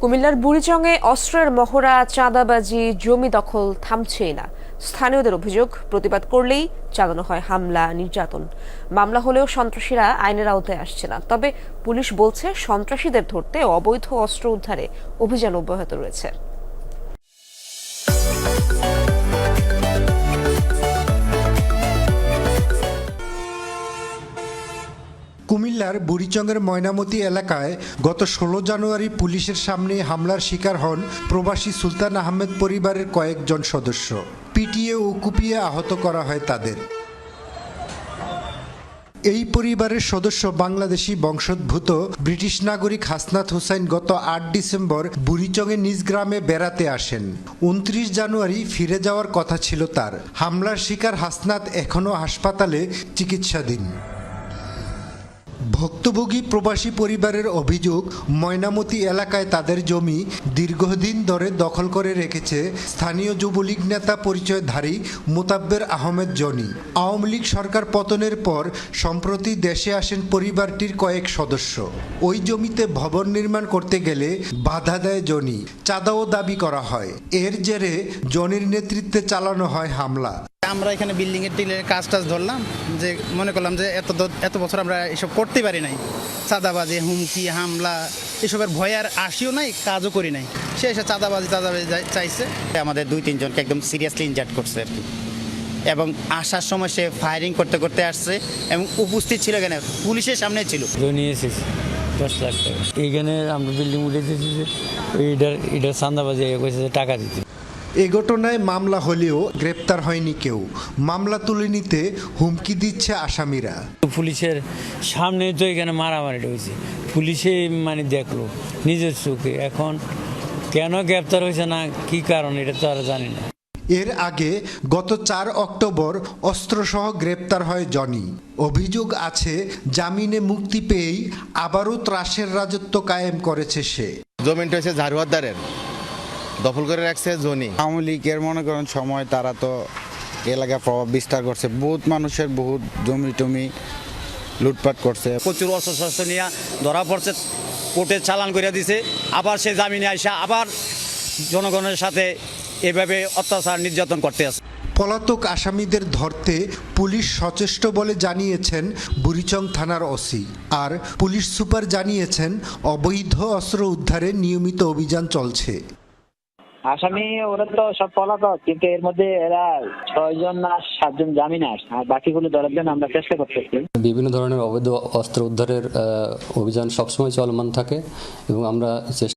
কুমিল্লার বুড়িচংয়ে অস্ত্রের মহড়া, চাঁদাবাজি, জমি দখল থামছেই না। স্থানীয়দের অভিযোগ, প্রতিবাদ করলেই চালানো হয় হামলা, নির্যাতন। মামলা হলেও সন্ত্রাসীরা আইনের আওতায় আসছে না। তবে পুলিশ বলছে সন্ত্রাসীদের ধরতে অবৈধ অস্ত্র উদ্ধারে অভিযান অব্যাহত রয়েছে। কুমিল্লার বুড়িচংয়ের ময়নামতি এলাকায় গত ১৬ জানুয়ারি পুলিশের সামনে হামলার শিকার হন প্রবাসী সুলতান আহমেদ পরিবারের কয়েকজন সদস্য। পিটিয়ে ও কুপিয়ে আহত করা হয় তাদের। এই পরিবারের সদস্য বাংলাদেশি বংশোদ্ভূত ব্রিটিশ নাগরিক হাসনাত হুসাইন গত ৮ ডিসেম্বর বুড়িচংয়ে নিজ গ্রামে বেড়াতে আসেন। ২৯ জানুয়ারি ফিরে যাওয়ার কথা ছিল তার। হামলার শিকার হাসনাত এখনও হাসপাতালে চিকিৎসাধীন। ভুক্তভোগী প্রবাসী পরিবারের অভিযোগ, ময়নামতি এলাকায় তাদের জমি দীর্ঘদিন ধরে দখল করে রেখেছে স্থানীয় যুবলীগ নেতা পরিচয়ধারী মোতাব্বের আহমেদ জনি। আওয়ামী লীগ সরকার পতনের পর সম্প্রতি দেশে আসেন পরিবারটির কয়েক সদস্য। ওই জমিতে ভবন নির্মাণ করতে গেলে বাধা দেয় জনি, চাঁদাও দাবি করা হয়। এর জেরে জনির নেতৃত্বে চালানো হয় হামলা। আমরা এখানে বিল্ডিং এর টিলের কাজ ধরলাম, যে মনে করলাম যে এত বছর আমরা এসব করতে পারি নাই, চাঁদাবাজি, হুমকি, হামলা এসবের ভয় আর আসিও নাই, কাজও করি নাই। সে এসে চাঁদাবাজি চাইছে। আমাদের ২-৩ জনকে একদম সিরিয়াসলি ইনজার্ড করছে আর কি। এবং আসার সময় সে ফায়ারিং করতে করতে আসছে এবং উপস্থিত ছিল এখানে পুলিশের সামনে ছিল। নিয়ে এসেছি 10 লাখ টাকা। এইখানে আমরা বিল্ডিং উঠে দিয়েছি, এটার চাঁদাবাজি কইছে যে টাকা দিতে। এ ঘটনায় মামলা হলেও গ্রেপ্তার হয়নি কেউ। মামলা তুলে নিতে হুমকি দিচ্ছে আসামিরা। পুলিশের সামনে তো এখানে মারামারি হয়েছে, পুলিশে দেখলো নিজের চোখে। এখন কেন গ্রেপ্তার হয়েছে না, কি কারণ, এটা তো আর জানি না। এর আগে গত ৪ অক্টোবর অস্ত্রসহ গ্রেপ্তার হয় জনি। অভিযোগ আছে, জামিনে মুক্তি পেয়েই আবারও ত্রাসের রাজত্ব কায়েম করেছে সে। জমিনটা হচ্ছে ঝাড়ুয়ারদারের, দখল করে রাখছে জনি। আওয়ামী লীগের মনে করেন সময় তারা তো এলাকায় প্রভাব বিস্তার করছে, বহুত মানুষের বহুত জমি টমি লুটপাট করছে। প্রচুর অস্ত্র নিয়ে ধরা পড়ছে, কোর্টে চালান করে দিছে। আবার সে জামিনে আইসা আবার জনগণের সাথে এভাবে অত্যাচার নির্যাতন করতে আছে। পলাতক আসামিদের ধরতে পুলিশ সচেষ্ট বলে জানিয়েছেন বুড়িচং থানার ওসি। আর পুলিশ সুপার জানিয়েছেন অবৈধ অস্ত্র উদ্ধারে নিয়মিত অভিযান চলছে। আসামি ওরা তো সব পলাতক, কিন্তু এর মধ্যে এরা 6 জন না 7 জন জামিনে আসে, আর বাকিগুলো ধরার জন্য আমরা চেষ্টা করতেছি। বিভিন্ন ধরনের অবৈধ অস্ত্র উদ্ধারের অভিযান সবসময় চলমান থাকে এবং আমরা চেষ্টা